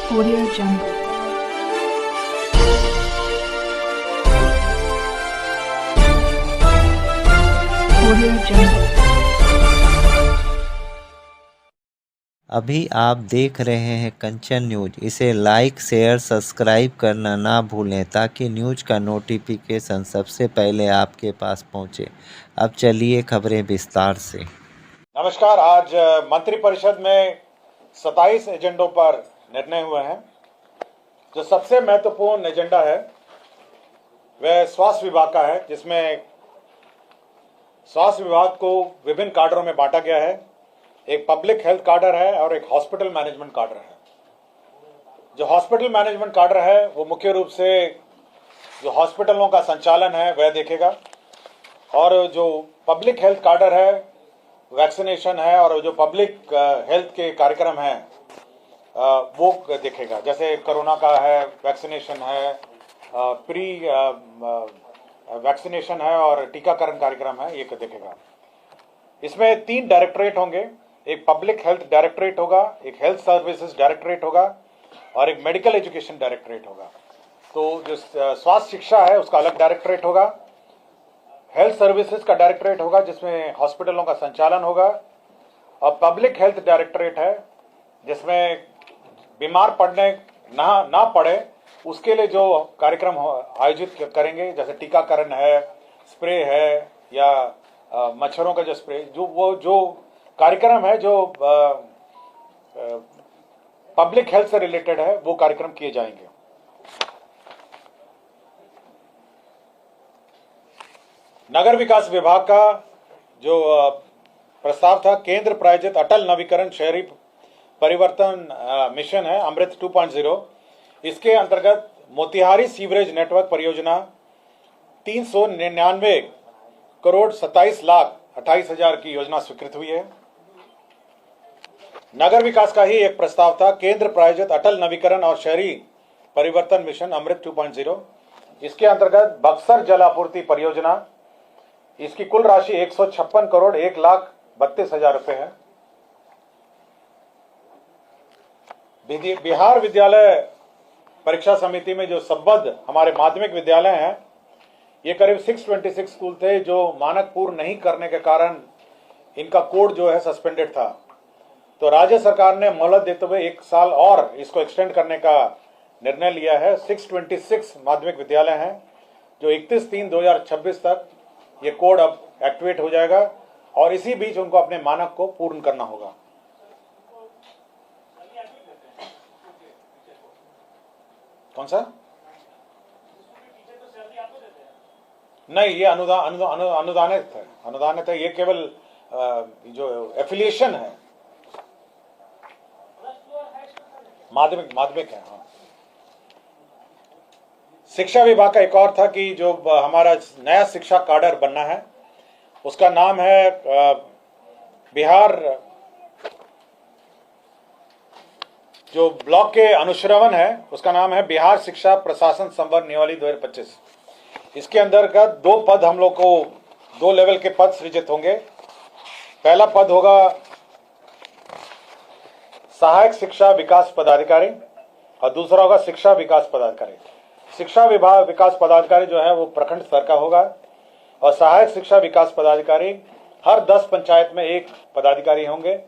Audio Jungle. Audio Jungle. अभी आप देख रहे हैं कंचन न्यूज। इसे लाइक शेयर सब्सक्राइब करना ना भूलें ताकि न्यूज का नोटिफिकेशन सबसे पहले आपके पास पहुंचे। अब चलिए खबरें विस्तार से। नमस्कार। आज मंत्रिपरिषद में 27 एजेंडों पर निर्णय हुए हैं। जो सबसे महत्वपूर्ण एजेंडा है वह स्वास्थ्य विभाग का है, जिसमें स्वास्थ्य विभाग को विभिन्न काडरों में बांटा गया है। एक पब्लिक हेल्थ काडर है और एक हॉस्पिटल मैनेजमेंट काडर है। जो हॉस्पिटल मैनेजमेंट काडर है वो मुख्य रूप से जो हॉस्पिटलों का संचालन है वह देखेगा, और जो पब्लिक हेल्थ काडर है वैक्सीनेशन है, और जो पब्लिक हेल्थ के कार्यक्रम हैं वो देखेगा। जैसे कोरोना का है, वैक्सीनेशन है, प्री वैक्सीनेशन है और टीकाकरण कार्यक्रम है, ये देखेगा। इसमें 3 डायरेक्टरेट होंगे। एक पब्लिक हेल्थ डायरेक्टरेट होगा, एक हेल्थ सर्विसेज डायरेक्टरेट होगा और एक मेडिकल एजुकेशन डायरेक्टरेट होगा। तो जो स्वास्थ्य शिक्षा है उसका अलग डायरेक्टरेट होगा, हेल्थ सर्विसेज का डायरेक्टरेट होगा जिसमें हॉस्पिटलों का संचालन होगा, और पब्लिक हेल्थ डायरेक्टरेट है जिसमें बीमार पड़ने ना पड़े उसके लिए जो कार्यक्रम आयोजित करेंगे, जैसे टीकाकरण है, स्प्रे है, या मच्छरों का जो स्प्रे, जो कार्यक्रम है जो पब्लिक हेल्थ से रिलेटेड है वो कार्यक्रम किए जाएंगे। नगर विकास विभाग का जो प्रस्ताव था, केंद्र प्रायोजित अटल नवीकरण शहरी परिवर्तन मिशन है अमृत 2.0। इसके अंतर्गत मोतिहारी सीवरेज नेटवर्क परियोजना 399 करोड़ 27 लाख 28 हजार की योजना स्वीकृत हुई है। नगर विकास का ही एक प्रस्ताव था, केंद्र प्रायोजित अटल नवीकरण और शहरी परिवर्तन मिशन अमृत 2.0। इसके अंतर्गत बक्सर जल आपूर्ति परियोजना, इसकी कुल राशि 156 करोड़ 1 लाख 32 हजार रुपए है। बिहार विद्यालय परीक्षा समिति में जो संबद्ध हमारे माध्यमिक विद्यालय हैं, ये करीब 626 स्कूल थे जो मानक पूर्ण नहीं करने के कारण इनका कोड जो है सस्पेंडेड था। तो राज्य सरकार ने मोहलत देते हुए 1 साल और इसको एक्सटेंड करने का निर्णय लिया है। 626 माध्यमिक विद्यालय हैं जो 31/3/2026 तक ये कोड अब एक्टिवेट हो जाएगा, और इसी बीच उनको अपने मानक को पूर्ण करना होगा। कौन सा? नहीं, ये अनुदानित है। ये केवल जो एफिलिएशन है, माध्यमिक है। हाँ। शिक्षा विभाग का एक और था कि जो हमारा नया शिक्षा काडर बनना है उसका नाम है बिहार, जो ब्लॉक के अनुश्रवण है उसका नाम है बिहार शिक्षा प्रशासन संवर्ग नियमावली 2025। इसके अंतर्गत 2 पद हम लोग को 2 लेवल के पद सृजित होंगे। पहला पद होगा सहायक शिक्षा विकास पदाधिकारी और दूसरा होगा शिक्षा विकास पदाधिकारी। शिक्षा विभाग विकास पदाधिकारी जो है वो प्रखंड स्तर का होगा, और सहायक शिक्षा विकास पदाधिकारी हर 10 पंचायत में एक पदाधिकारी होंगे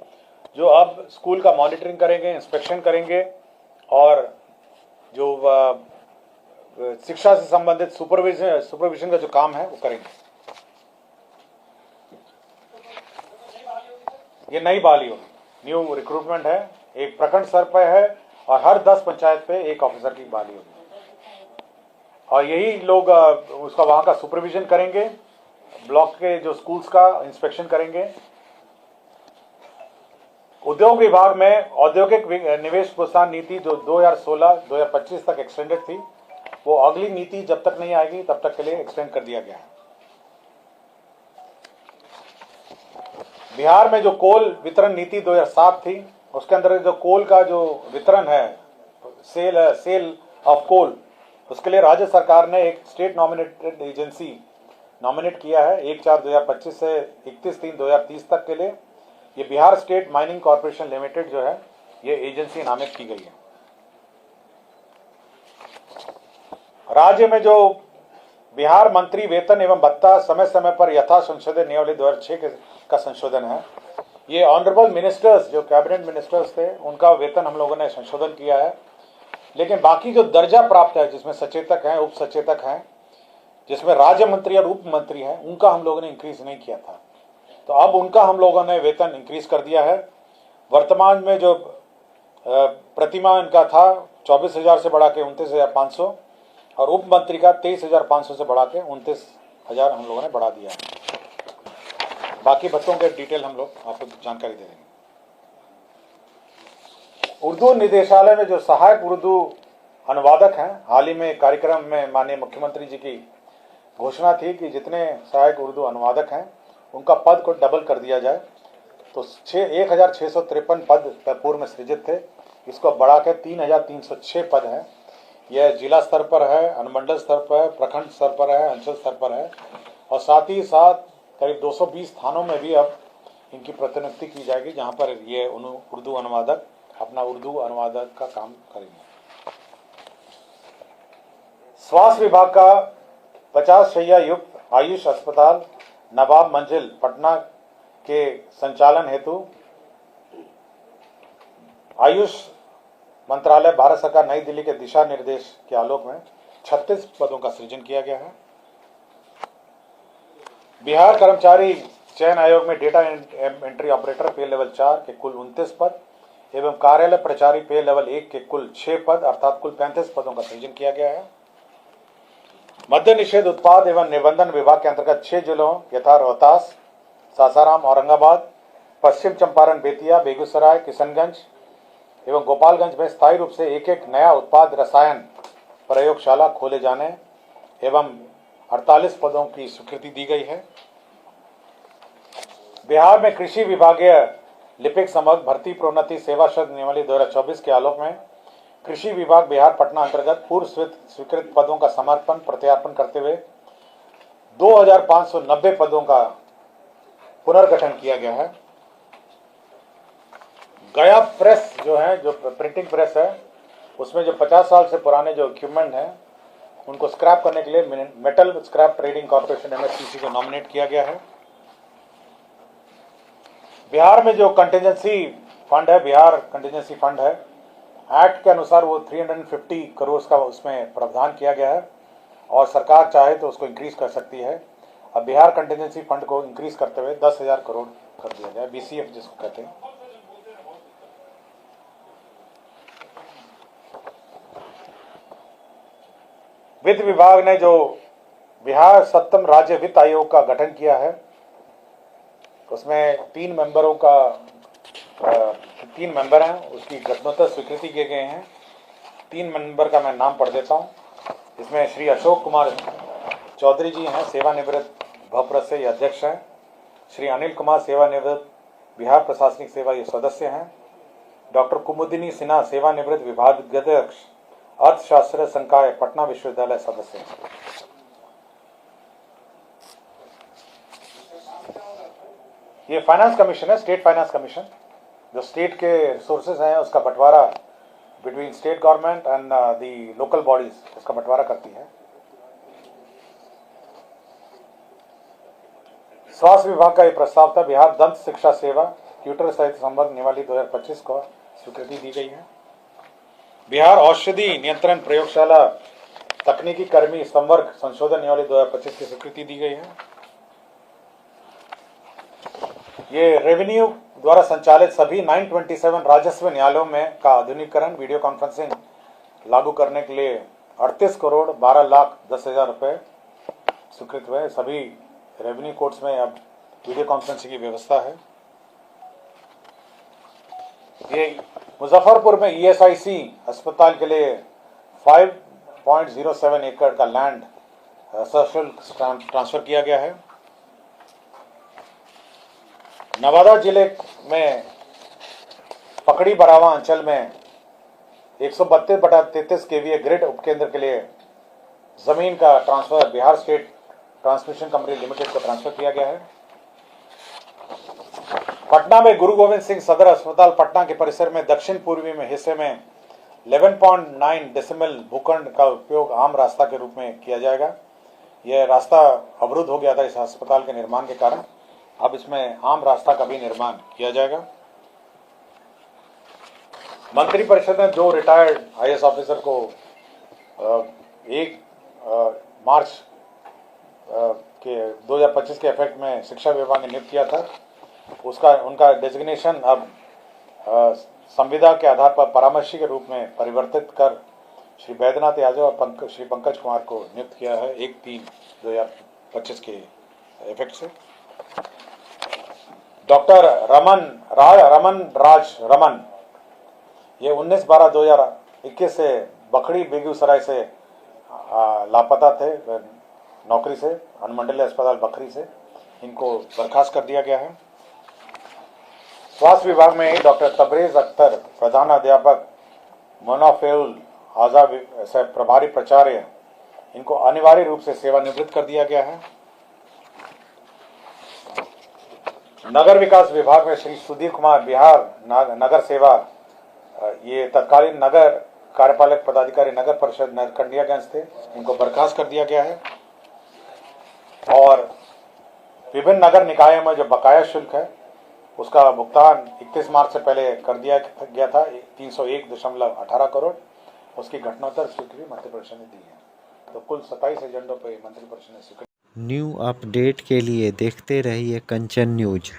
जो अब स्कूल का मॉनिटरिंग करेंगे, इंस्पेक्शन करेंगे, और जो शिक्षा से संबंधित सुपरविजन का जो काम है वो करेंगे। ये नई बहाली होगी, न्यू रिक्रूटमेंट है, एक प्रखंड स्तर पर है और हर 10 पंचायत पे एक ऑफिसर की बहाली होगी, और यही लोग उसका वहां का सुपरविजन करेंगे, ब्लॉक के जो स्कूल्स का इंस्पेक्शन करेंगे। उद्योग विभाग में औद्योगिक निवेश प्रोत्साहन नीति जो 2016-2025 तक एक्सटेंडेड थी, वो अगली नीति जब तक नहीं आएगी तब तक के लिए एक्सटेंड कर दिया गया है। बिहार में जो कोल वितरण नीति 2007 थी, उसके अंदर जो कोल का जो वितरण है, सेल ऑफ कोल, उसके लिए राज्य सरकार ने एक स्टेट नॉमिनेटेड एजेंसी नॉमिनेट किया है 1/4/2025 से 31/3/2030 तक के लिए। ये Bihar state mining corporation limited जो है ये एजेंसी नामित की गई है। राज्य में जो बिहार मंत्री वेतन एवं भत्ता समय समय पर यथा संशोधन नियमावली 2006 का संशोधन है। ये ऑनरेबल मिनिस्टर्स जो कैबिनेट मिनिस्टर्स थे उनका वेतन हम लोगों ने संशोधन किया है, लेकिन बाकी जो दर्जा प्राप्त है जिसमें सचेतक हैं, उप सचेतक हैं, जिसमें राज्य मंत्री और उप मंत्री हैं, उनका हम लोगों ने इंक्रीज नहीं किया था। तो अब उनका हम लोगों ने वेतन इंक्रीज कर दिया है। वर्तमान में जो प्रतिमाह इनका था 24,000 से बढ़ा के 29,500 और उप मंत्री का 23,500 से बढ़ा के 29,000 हम लोगों ने बढ़ा दिया है। बाकी बच्चों के डिटेल हम लोग आपको जानकारी दे देंगे। उर्दू निदेशालय में जो सहायक उर्दू अनुवादक हैं, हाल ही में कार्यक्रम में माननीय मुख्यमंत्री जी की घोषणा थी कि जितने सहायक उर्दू अनुवादक हैं उनका पद को डबल कर दिया जाए। तो 1,653 पद पूर्व में सृजित थे, इसको बढ़ा के 3,306 पद हैं। यह जिला स्तर पर है, अनुमंडल स्तर पर है, प्रखंड स्तर पर है, अंचल स्तर पर है और साथ ही साथ करीब 220 थानों में भी अब इनकी प्रतिनियुक्ति की जाएगी, जहां पर ये उर्दू अनुवादक अपना उर्दू अनुवादक का काम करेंगे। स्वास्थ्य विभाग का 50 शैय्या युक्त आयुष अस्पताल नवाब मंजिल पटना के संचालन हेतु आयुष मंत्रालय भारत सरकार नई दिल्ली के दिशा निर्देश के आलोक में 36 पदों का सृजन किया गया है। बिहार कर्मचारी चयन आयोग में डेटा एंट्री ऑपरेटर पे लेवल 4 के कुल 29 पद एवं कार्यालय प्रचारी पे लेवल 1 के कुल 6 पद अर्थात कुल 35 पदों का सृजन किया गया है। मद्य निषेध उत्पाद एवं निबंधन विभाग के अंतर्गत 6 जिलों यथा रोहतास, सासाराम, औरंगाबाद, पश्चिम चंपारण, बेतिया, बेगूसराय, किशनगंज एवं गोपालगंज में स्थायी रूप से एक एक नया उत्पाद रसायन प्रयोगशाला खोले जाने एवं 48 पदों की स्वीकृति दी गई है। बिहार में कृषि विभागीय लिपिक समग्र भर्ती प्रोन्नति सेवा शर्त नियमावली 2024 के आलोक में कृषि विभाग बिहार पटना अंतर्गत पूर्व स्वीकृत पदों का समर्पण प्रत्यार्पण करते हुए 2,590 पदों का पुनर्गठन किया गया है। गया प्रेस जो है, जो प्रिंटिंग प्रेस है, उसमें जो 50 साल से पुराने जो इक्विपमेंट हैं उनको स्क्रैप करने के लिए metal scrap trading corporation MSTC को नॉमिनेट किया गया है। बिहार में जो कंटिजेंसी फंड है, बिहार कंटिजेंसी फंड है, एक्ट के अनुसार वो 350 करोड़ का उसमें प्रावधान किया गया है और सरकार चाहे तो उसको इंक्रीज कर सकती है। अब बिहार कंटिजेंसी फंड को इंक्रीज करते हुए 10,000 करोड़ कर दिया जाए, BCF जिसको कहते हैं। वित्त विभाग ने जो बिहार 7th राज्य वित्त आयोग का गठन किया है, उसमें 3 मेंबर हैं, उसकी गठनोत्तर स्वीकृति किए गए हैं। 3 मेंबर का मैं नाम पढ़ देता हूं। इसमें श्री अशोक कुमार चौधरी जी हैं, सेवानिवृत्त भवप्रद से ये अध्यक्ष हैं। श्री अनिल कुमार सेवानिवृत्त बिहार प्रशासनिक सेवा ये सदस्य हैं। डॉक्टर कुमुदिनी सिन्हा सेवानिवृत्त विभागाध्यक्ष अर्थशास्त्र संकाय पटना विश्वविद्यालय सदस्य हैं। ये फाइनेंस कमीशन है, स्टेट फाइनेंस कमीशन, जो स्टेट के रिसोर्सेज हैं उसका बंटवारा between state government and the local bodies, उसका बंटवारा करती है। स्वास्थ्य विभाग का ये प्रस्ताव था। बिहार दंत शिक्षा सेवा ट्यूटर सहित संबंध नियमावली 2025 को स्वीकृति दी गई है। बिहार औषधि नियंत्रण प्रयोगशाला तकनीकी कर्मी संवर्ग संशोधन नियमावली 2025 की स्वीकृति दी गई है। ये रेवेन्यू द्वारा संचालित सभी 927 राजस्व न्यायालयों में का आधुनिकीकरण वीडियो कॉन्फ्रेंसिंग लागू करने के लिए 38 करोड़ 12,10,000 रुपए स्वीकृत हुए। सभी रेवेन्यू कोर्ट्स में अब वीडियो कॉन्फ्रेंसिंग की व्यवस्था है। ये मुजफ्फरपुर में ESIC अस्पताल के लिए 5.07 एकड़ का लैंड सशुल्क ट्रांसफर किया गया है। नवादा जिले में पकड़ी बरावा अंचल में 132/33 kVA ग्रिड उपकेंद्र के लिए जमीन का transfer Bihar state transmission company limited को ट्रांसफर किया गया है। पटना में गुरु गोविंद सिंह सदर अस्पताल पटना के परिसर में दक्षिण पूर्वी में हिस्से में 11.9 डेसिमल भूखंड का उपयोग आम रास्ता के रूप में किया जाएगा। यह रास्ता अवरुद्ध हो गया था इस अस्पताल के निर्माण के कारण, अब इसमें आम रास्ता का भी निर्माण किया जाएगा। मंत्रिपरिषद ने 2 रिटायर्ड IAS ऑफिसर को 1 मार्च के 2025 के इफेक्ट में शिक्षा विभाग ने नियुक्त किया था। उनका डेजिग्नेशन अब संविदा के आधार पर परामर्शी के रूप में परिवर्तित कर श्री बैद्यनाथ यादव और श्री पंकज कुमार को नियुक्त किया है 1/3/2025 के इफेक्ट से। डॉक्टर रमन ये 19/12/2021 से बखड़ी बेगूसराय से लापता थे नौकरी से, अनुमंडलीय अस्पताल बखरी से। इनको बर्खास्त कर दिया गया है। स्वास्थ्य विभाग में डॉक्टर तबरेज अख्तर प्रधान अध्यापक, मोनाफेउल आजाद से प्रभारी प्राचार्य, इनको अनिवार्य रूप से सेवानिवृत्त कर दिया गया है। नगर विकास विभाग में श्री सुधीर कुमार बिहार नगर सेवा, ये तत्कालीन नगर कार्यपालक पदाधिकारी नगर परिषद नरकंडियागंज थे, इनको बर्खास्त कर दिया गया है। और विभिन्न नगर निकायों में जो बकाया शुल्क है उसका भुगतान 31 मार्च से पहले कर दिया गया था 301.18 करोड़, उसकी घटनोत्तर स्वीकृति मंत्रिपरिषद ने दी है। तो कुल 27 एजेंडों पर मंत्रिपरिषद ने स्वीकृति। न्यू अपडेट के लिए देखते रहिए कंचन न्यूज।